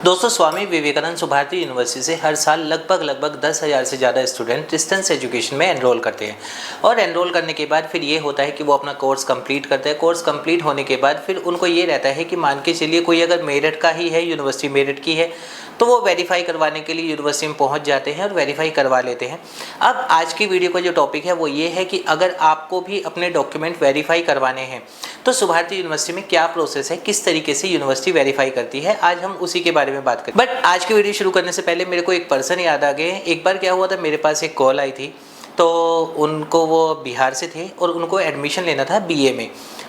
दोस्तों, स्वामी विवेकानंद सुभारती यूनिवर्सिटी से हर साल लगभग 10,000 से ज़्यादा स्टूडेंट डिस्टेंस एजुकेशन में एनरोल करते हैं। और एनरोल करने के बाद फिर ये होता है कि वो अपना कोर्स कंप्लीट करते हैं। कोर्स कंप्लीट होने के बाद फिर उनको ये रहता है कि मान के चलिए कोई अगर मेरिट का ही है, यूनिवर्सिटी मेरिट की है, तो वो वेरीफाई करवाने के लिए यूनिवर्सिटी में पहुंच जाते हैं और वेरीफाई करवा लेते हैं। अब आज की वीडियो का जो टॉपिक है वो ये है कि अगर आपको भी अपने डॉक्यूमेंट वेरीफाई करवाने हैं तो सुभारती यूनिवर्सिटी में क्या प्रोसेस है, किस तरीके से यूनिवर्सिटी वेरीफाई करती है, आज हम उसी के बारे में बात करें। बट आज की वीडियो शुरू करने से पहले मेरे को एक पर्सन याद आ गए। एक बार क्या हुआ था, मेरे पास एक कॉल आई थी, तो उनको, वो बिहार से थे और उनको एडमिशन लेना था बीए में।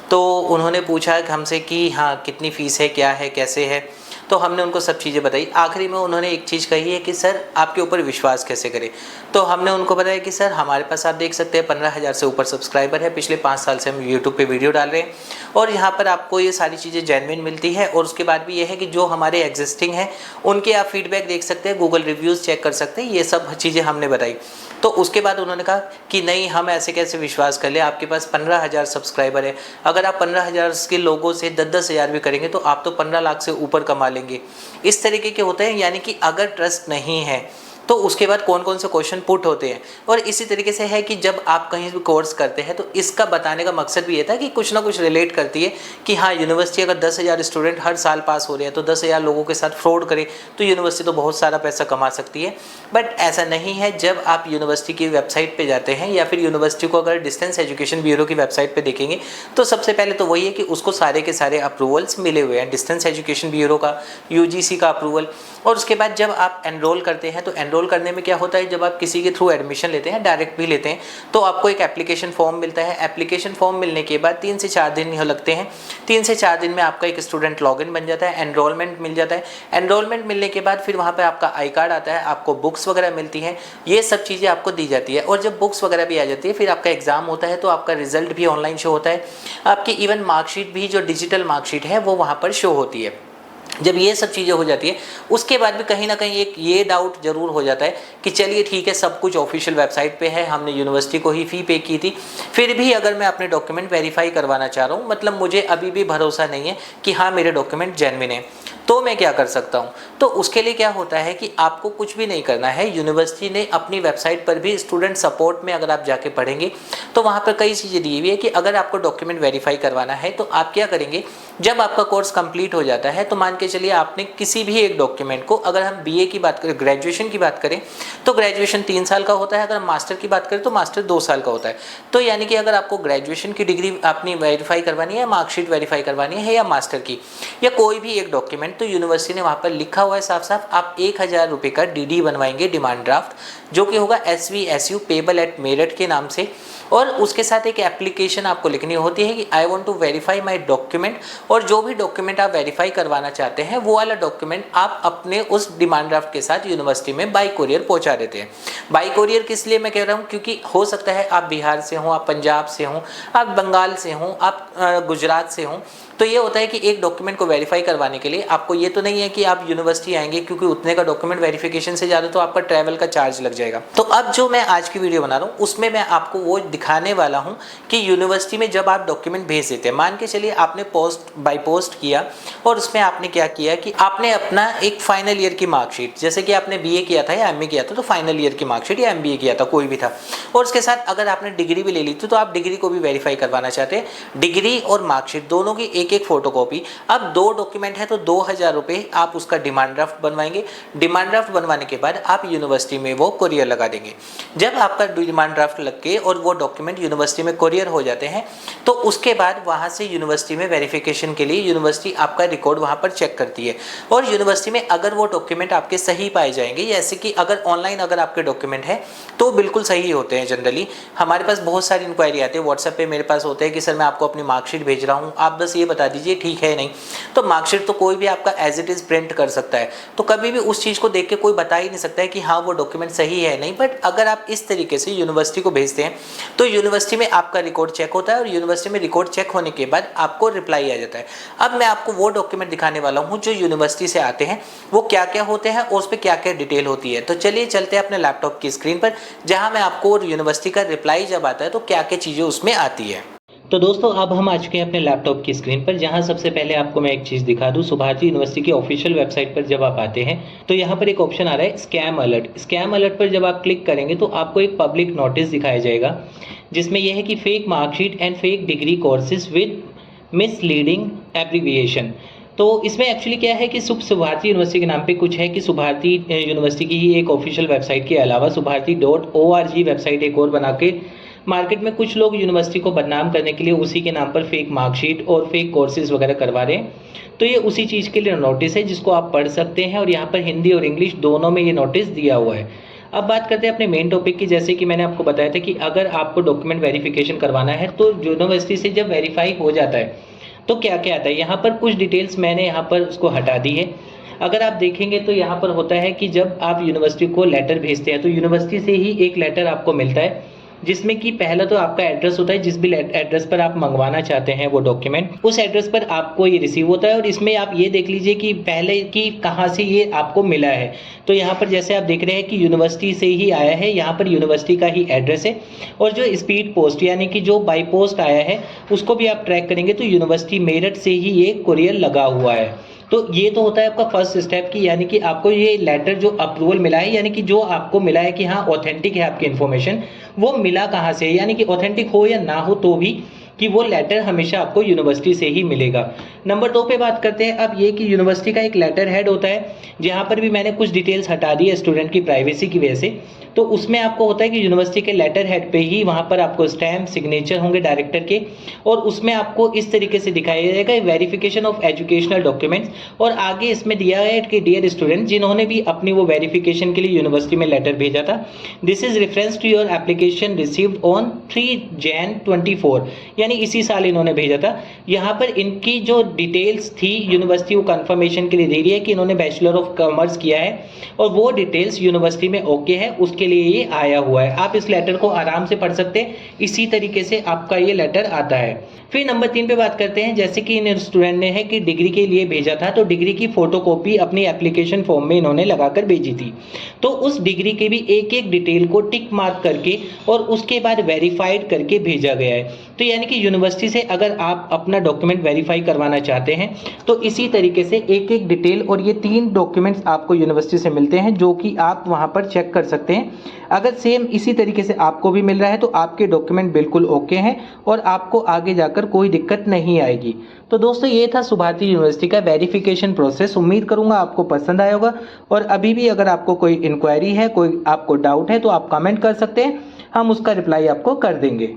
तो उन्होंने पूछा हमसे कि हाँ कितनी फ़ीस है, क्या है, कैसे है। तो हमने उनको सब चीज़ें बताई। आखिरी में उन्होंने एक चीज़ कही है कि सर आपके ऊपर विश्वास कैसे करें। तो हमने उनको बताया कि सर हमारे पास आप देख सकते हैं 15,000 से ऊपर सब्सक्राइबर है, पिछले 5 साल से हम यूट्यूब पे वीडियो डाल रहे हैं और यहाँ पर आपको ये सारी चीज़ें जेन्युइन मिलती है। और उसके बाद भी ये है कि जो हमारे एग्जिस्टिंग हैं उनके आप फीडबैक देख सकते हैं, गूगल रिव्यूज़ चेक कर सकते हैं, ये सब चीज़ें हमने बताई। तो उसके बाद उन्होंने कहा कि नहीं, हम ऐसे कैसे विश्वास कर ले, आपके पास 15,000 सब्सक्राइबर है, अगर आप 15,000 के लोगों से 10-10 हज़ार भी करेंगे तो आप तो 15 लाख से ऊपर कमा लेंगे। इस तरीके के होते हैं। यानी कि अगर ट्रस्ट नहीं है तो उसके बाद कौन कौन से क्वेश्चन पुट होते हैं। और इसी तरीके से है कि जब आप कहीं भी कोर्स करते हैं तो इसका बताने का मकसद भी ये था कि कुछ ना कुछ रिलेट करती है कि हाँ, यूनिवर्सिटी अगर 10,000 स्टूडेंट हर साल पास हो रहे हैं तो 10,000 लोगों के साथ फ्रॉड करे तो यूनिवर्सिटी तो बहुत सारा पैसा कमा सकती है। बट ऐसा नहीं है। जब आप यूनिवर्सिटी की वेबसाइट पर जाते हैं या फिर यूनिवर्सिटी को अगर डिस्टेंस एजुकेशन ब्यूरो की वेबसाइट पर देखेंगे तो सबसे पहले तो वही है कि उसको सारे के सारे अप्रूवल्स मिले हुए हैं, डिस्टेंस एजुकेशन ब्यूरो का, यूजीसी का अप्रूवल। और उसके बाद जब आप एनरोल करते हैं तो एनरोल करने में क्या होता है, जब आप किसी के थ्रू एडमिशन लेते हैं, डायरेक्ट भी लेते हैं, तो आपको एक एप्लीकेशन फॉर्म मिलता है। एप्लीकेशन फॉर्म मिलने के बाद 3 से 4 दिन लगते हैं। 3 से 4 दिन में आपका एक स्टूडेंट लॉगिन बन जाता है, एनरोलमेंट मिल जाता है। एनरोलमेंट मिलने के बाद फिर वहाँ पर आपका आई कार्ड आता है, आपको बुक्स वगैरह मिलती हैं, ये सब चीज़ें आपको दी जाती है। और जब बुक्स वगैरह भी आ जाती है फिर आपका एग्जाम होता है, तो आपका रिजल्ट भी ऑनलाइन शो होता है, आपकी इवन मार्कशीट भी, जो डिजिटल मार्कशीट है वो वहाँ पर शो होती है। जब ये सब चीज़ें हो जाती है उसके बाद भी कहीं ना कहीं एक ये डाउट ज़रूर हो जाता है कि चलिए ठीक है, सब कुछ ऑफिशियल वेबसाइट पे है, हमने यूनिवर्सिटी को ही फ़ी पे की थी, फिर भी अगर मैं अपने डॉक्यूमेंट वेरीफाई करवाना चाह रहा हूँ, मतलब मुझे अभी भी भरोसा नहीं है कि हाँ मेरे डॉक्यूमेंट जेन्युइन है, तो मैं क्या कर सकता हूँ। तो उसके लिए क्या होता है कि आपको कुछ भी नहीं करना है। यूनिवर्सिटी ने अपनी वेबसाइट पर भी स्टूडेंट सपोर्ट में अगर आप जाके पढ़ेंगे तो वहाँ पर कई चीज़ें दी हुई है कि अगर आपको डॉक्यूमेंट वेरीफाई करवाना है तो आप क्या करेंगे, जब आपका कोर्स कंप्लीट हो जाता है तो मान के चलिए आपने किसी भी एक डॉक्यूमेंट को, अगर हम बीए की बात करें, ग्रेजुएशन की बात करें तो ग्रेजुएशन 3 साल का होता है, अगर हम मास्टर की बात करें तो मास्टर 2 साल का होता है। तो यानी कि अगर आपको ग्रेजुएशन की डिग्री अपनी वेरीफाई करवानी है, मार्कशीट वेरीफाई करवानी है, या मास्टर की, या कोई भी एक डॉक्यूमेंट, तो यूनिवर्सिटी ने वहाँ पर लिखा हुआ है साफ साफ, आप 1,000 रुपये का डीडी बनवाएंगे, डिमांड ड्राफ्ट, जो कि होगा SVSU पेबल एट मेरिट के नाम से। और उसके साथ एक एप्लीकेशन आपको लिखनी होती है कि I want to verify my document, और जो भी डॉक्यूमेंट आप वेरीफाई करवाना चाहते हैं वो वाला डॉक्यूमेंट आप अपने उस डिमांड ड्राफ्ट के साथ यूनिवर्सिटी में बाई कोरियर पहुंचा देते हैं। बाई कोरियर किस लिए मैं कह रहा हूँ, क्योंकि हो सकता है आप बिहार से हों, आप पंजाब से हों, आप बंगाल से हों, आप गुजरात से हों, तो ये होता है कि एक डॉक्यूमेंट को वेरीफाई करवाने के लिए आपको ये तो नहीं है कि आप यूनिवर्सिटी आएंगे, क्योंकि उतने का डॉक्यूमेंट वेरिफिकेशन से ज़्यादा तो आपका ट्रैवल का चार्ज लग जाएगा। तो अब जो मैं आज की वीडियो बना रहा हूँ उसमें मैं आपको वो दिखाने वाला हूँ कि यूनिवर्सिटी में जब आप डॉक्यूमेंट भेज देते हैं, मान के चलिए आपने पोस्ट बाय पोस्ट किया और उसमें आपने क्या किया कि आपने अपना एक फाइनल ईयर की मार्कशीट, जैसे कि आपने बीए किया था या एमए किया था तो फाइनल ईयर की मार्कशीट, या एमबीए किया था कोई भी था, और उसके साथ अगर आपने डिग्री भी ले ली थी तो आप डिग्री को भी वेरीफाई करवाना चाहते हैं, डिग्री और मार्कशीट दोनों की एक फोटोकॉपी। अब 2 डॉक्यूमेंट है तो 2,000 रुपये आप उसका डिमांड ड्राफ्ट बनवाएंगे। डिमांड ड्राफ्ट बनवाने के बाद आप यूनिवर्सिटी में वो कोरियर लगा देंगे। जब आपका डिमांड ड्राफ्ट लग के और वो डॉक्यूमेंट यूनिवर्सिटी में कोरियर हो जाते हैं तो उसके बाद वहाँ से यूनिवर्सिटी में वेरिफिकेशन के लिए यूनिवर्सिटी आपका रिकॉर्ड वहाँ पर चेक करती है, और यूनिवर्सिटी में अगर वो डॉक्यूमेंट आपके सही पाए जाएंगे, जैसे कि अगर ऑनलाइन अगर आपके डॉक्यूमेंट है तो बिल्कुल सही होते हैं। जनरली हमारे पास बहुत सारी इंक्वायरी आती है, व्हाट्सएप पे मेरे पास होता है कि सर मैं आपको अपनी मार्कशीट भेज रहा हूँ, आप बस ये बता दीजिए ठीक है नहीं। तो मार्कशीट तो कोई भी आपका एज इट इज़ प्रिंट कर सकता है, तो कभी भी उस चीज़ को देख के कोई बता ही नहीं सकता है कि हाँ वो डॉक्यूमेंट सही है नहीं। बट अगर आप इस तरीके से यूनिवर्सिटी को भेजते हैं तो यूनिवर्सिटी में आपका रिकॉर्ड चेक होता है, और यूनिवर्सिटी में रिकॉर्ड चेक होने के बाद आपको रिप्लाई आ जाता है। अब मैं आपको वो डॉक्यूमेंट दिखाने वाला हूँ जो यूनिवर्सिटी से आते हैं, वो क्या क्या होते हैं और उस पर क्या क्या डिटेल होती है। तो चलिए चलते हैं अपने लैपटॉप की स्क्रीन पर, जहाँ मैं आपको यूनिवर्सिटी का रिप्लाई जब आता है तो क्या क्या चीज़ें उसमें आती है। तो दोस्तों अब हम आ चुके हैं अपने लैपटॉप की स्क्रीन पर, जहां सबसे पहले आपको मैं एक चीज़ दिखा दूं। सुभाष यूनिवर्सिटी की ऑफिशियल वेबसाइट पर जब आप आते हैं तो यहां पर एक ऑप्शन आ रहा है स्कैम अलर्ट। स्कैम अलर्ट पर जब आप क्लिक करेंगे तो आपको एक पब्लिक नोटिस दिखाया जाएगा, जिसमें यह है कि fake marksheet and fake degree courses with misleading abbreviation. तो इसमें एक्चुअली क्या है कि सुभारती यूनिवर्सिटी के नाम पे कुछ है कि सुभारती यूनिवर्सिटी की ही एक ऑफिशियल वेबसाइट के अलावा सुभारती.org वेबसाइट एक और बना के मार्केट में कुछ लोग यूनिवर्सिटी को बदनाम करने के लिए उसी के नाम पर फेक मार्कशीट और फेक कोर्सेज वगैरह करवा रहे हैं। तो ये उसी चीज़ के लिए नोटिस है जिसको आप पढ़ सकते हैं, और यहाँ पर हिंदी और इंग्लिश दोनों में ये नोटिस दिया हुआ है। अब बात करते हैं अपने मेन टॉपिक की। जैसे कि मैंने आपको बताया था कि अगर आपको डॉक्यूमेंट वेरिफिकेशन करवाना है तो यूनिवर्सिटी से जब वेरीफाई हो जाता है तो क्या क्या आता है, यहाँ पर कुछ डिटेल्स मैंने यहाँ पर उसको हटा दी है। अगर आप देखेंगे तो यहाँ पर होता है कि जब आप यूनिवर्सिटी को लेटर भेजते हैं तो यूनिवर्सिटी से ही एक लेटर आपको मिलता है, जिसमें कि पहला तो आपका एड्रेस होता है, जिस भी एड्रेस पर आप मंगवाना चाहते हैं वो डॉक्यूमेंट, उस एड्रेस पर आपको ये रिसीव होता है। और इसमें आप ये देख लीजिए कि पहले कि कहाँ से ये आपको मिला है। तो यहाँ पर जैसे आप देख रहे हैं कि यूनिवर्सिटी से ही आया है, यहाँ पर यूनिवर्सिटी का ही एड्रेस है। और जो स्पीड पोस्ट यानी कि जो बाई पोस्ट आया है उसको भी आप ट्रैक करेंगे तो यूनिवर्सिटी मेरठ से ही ये कुरियर लगा हुआ है। तो ये तो होता है आपका फर्स्ट स्टेप की, यानी कि आपको ये लेटर जो अप्रूवल मिला है, यानी कि जो आपको मिला है कि हाँ ऑथेंटिक है आपकी इन्फॉर्मेशन, वो मिला कहाँ से, यानी कि ऑथेंटिक हो या ना हो तो भी कि वो लेटर हमेशा आपको यूनिवर्सिटी से ही मिलेगा। नंबर 2 पे बात करते हैं अब ये कि यूनिवर्सिटी का एक लेटर हेड होता है, जहाँ पर भी मैंने कुछ डिटेल्स हटा दी है स्टूडेंट की प्राइवेसी की वजह से। तो उसमें आपको होता है कि यूनिवर्सिटी के लेटर हेड पे ही वहाँ पर आपको स्टैम्प सिग्नेचर होंगे डायरेक्टर के, और उसमें आपको इस तरीके से दिखाया जाएगा वेरिफिकेशन ऑफ एजुकेशनल डॉक्यूमेंट्स। और आगे इसमें दिया है कि डियर स्टूडेंट, जिन्होंने भी अपनी वो वेरिफिकेशन के लिए यूनिवर्सिटी में लेटर भेजा था, this is reference to your application received on 3 Jan 24, यानी इसी साल इन्होंने भेजा था। यहाँ पर इनकी जो डिटेल्स थी यूनिवर्सिटी को कंफर्मेशन के लिए दे रही है कि इन्होंने बैचलर ऑफ कॉमर्स किया है और वो डिटेल्स यूनिवर्सिटी में ओके है, उसके लिए ये आया हुआ है। आप इस लेटर को आराम से पढ़ सकते हैं, इसी तरीके से आपका ये लेटर आता है। फिर नंबर 3 पे बात करते हैं। जैसे कि इन स्टूडेंट ने है कि डिग्री के लिए भेजा था, तो डिग्री की फोटोकॉपी अपनी एप्लीकेशन फॉर्म में इन्होंने लगाकर भेजी थी। तो उस डिग्री के भी एक एक डिटेल को टिक मार्क करके और उसके बाद वेरीफाइड करके भेजा गया है। तो यानी कि यूनिवर्सिटी से अगर आप अपना डॉक्यूमेंट वेरीफाई करवाना चाहते हैं तो इसी तरीके से एक एक डिटेल और ये 3 डॉक्यूमेंट्स आपको यूनिवर्सिटी से मिलते हैं, जो कि आप वहां पर चेक कर सकते हैं। अगर सेम इसी तरीके से आपको भी मिल रहा है तो आपके डॉक्यूमेंट बिल्कुल ओके हैं और आपको आगे जाकर कोई दिक्कत नहीं आएगी। तो दोस्तों ये था सुभारती यूनिवर्सिटी का वेरिफिकेशन प्रोसेस। उम्मीद करूंगा आपको पसंद आया होगा, और अभी भी अगर आपको कोई इंक्वायरी है, कोई आपको डाउट है तो आप कमेंट कर सकते हैं, हम उसका रिप्लाई आपको कर देंगे।